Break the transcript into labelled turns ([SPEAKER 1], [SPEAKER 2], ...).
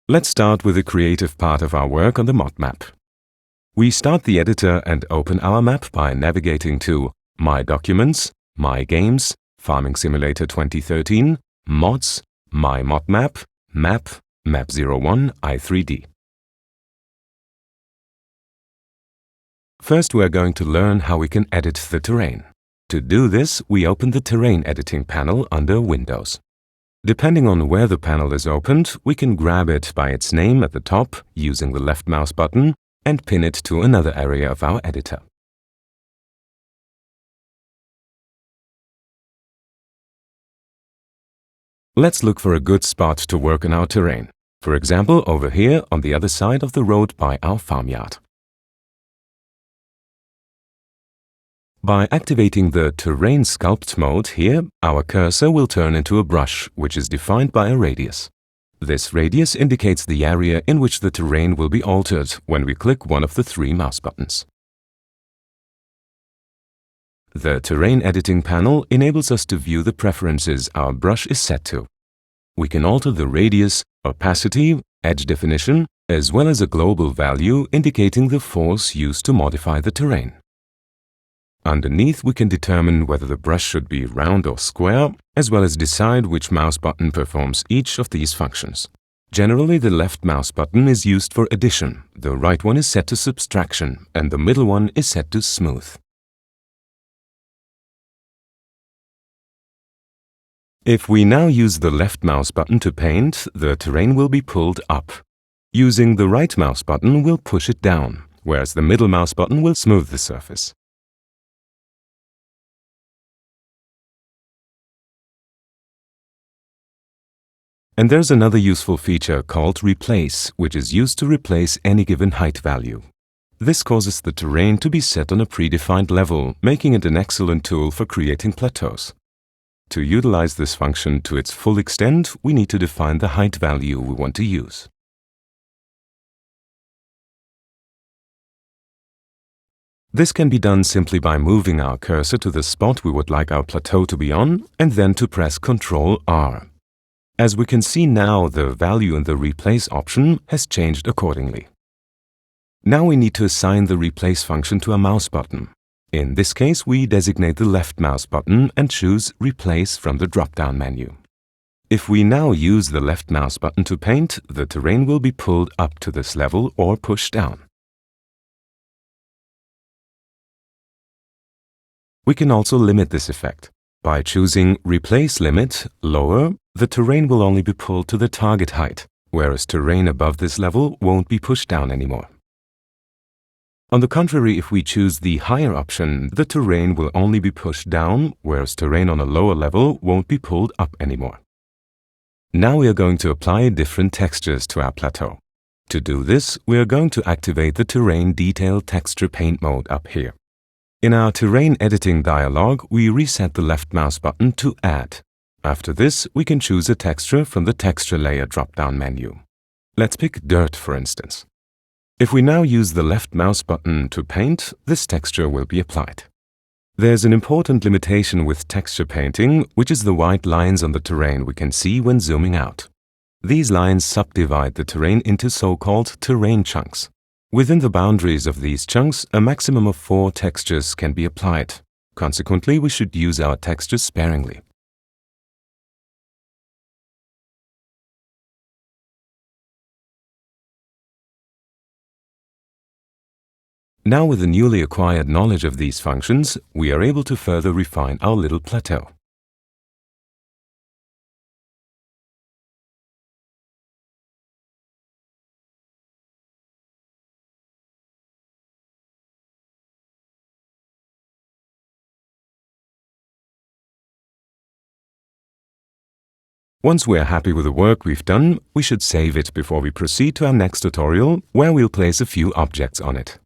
[SPEAKER 1] Let's start with the creative part of our work on the mod map. We start the editor and open our map by navigating to My Documents, My Games, Farming Simulator 2013, Mods, My Mod Map, Map, Map 01, i3D. First, we are going to learn how we can edit the terrain. To do this, we open the Terrain Editing panel under Windows. Depending on where the panel is opened, we can grab it by its name at the top using the left mouse button and pin it to another area of our editor. Let's look for a good spot to work on our terrain. For example, over here on the other side of the road by our farmyard. By activating the Terrain Sculpt mode here, our cursor will turn into a brush, which is defined by a radius. This radius indicates the area in which the terrain will be altered when we click one of the three mouse buttons. The Terrain Editing panel enables us to view the preferences our brush is set to. We can alter the radius, opacity, edge definition, as well as a global value indicating the force used to modify the terrain. Underneath, we can determine whether the brush should be round or square, as well as decide which mouse button performs each of these functions. Generally, the left mouse button is used for addition, the right one is set to subtraction, and the middle one is set to smooth. If we now use the left mouse button to paint, the terrain will be pulled up. Using the right mouse button will push it down, whereas the middle mouse button will smooth the surface. And there's another useful feature called Replace, which is used to replace any given height value. This causes the terrain to be set on a predefined level, making it an excellent tool for creating plateaus. To utilize this function to its full extent, we need to define the height value we want to use. This can be done simply by moving our cursor to the spot we would like our plateau to be on, and then to press Ctrl+R. As we can see now, the value in the Replace option has changed accordingly. Now we need to assign the Replace function to a mouse button. In this case, we designate the left mouse button and choose Replace from the drop-down menu. If we now use the left mouse button to paint, the terrain will be pulled up to this level or pushed down. We can also limit this effect. By choosing Replace Limit, Lower, the terrain will only be pulled to the target height, whereas terrain above this level won't be pushed down anymore. On the contrary, if we choose the Higher option, the terrain will only be pushed down, whereas terrain on a lower level won't be pulled up anymore. Now we are going to apply different textures to our plateau. To do this, we are going to activate the Terrain Detail Texture Paint mode up here. In our Terrain Editing dialog, we reset the left mouse button to Add. After this, we can choose a texture from the Texture Layer drop-down menu. Let's pick Dirt, for instance. If we now use the left mouse button to paint, this texture will be applied. There's an important limitation with texture painting, which is the white lines on the terrain we can see when zooming out. These lines subdivide the terrain into so-called terrain chunks. Within the boundaries of these chunks, a maximum of 4 textures can be applied. Consequently, we should use our textures sparingly. Now, with the newly acquired knowledge of these functions, we are able to further refine our little plateau. Once we are happy with the work we've done, we should save it before we proceed to our next tutorial, where we'll place a few objects on it.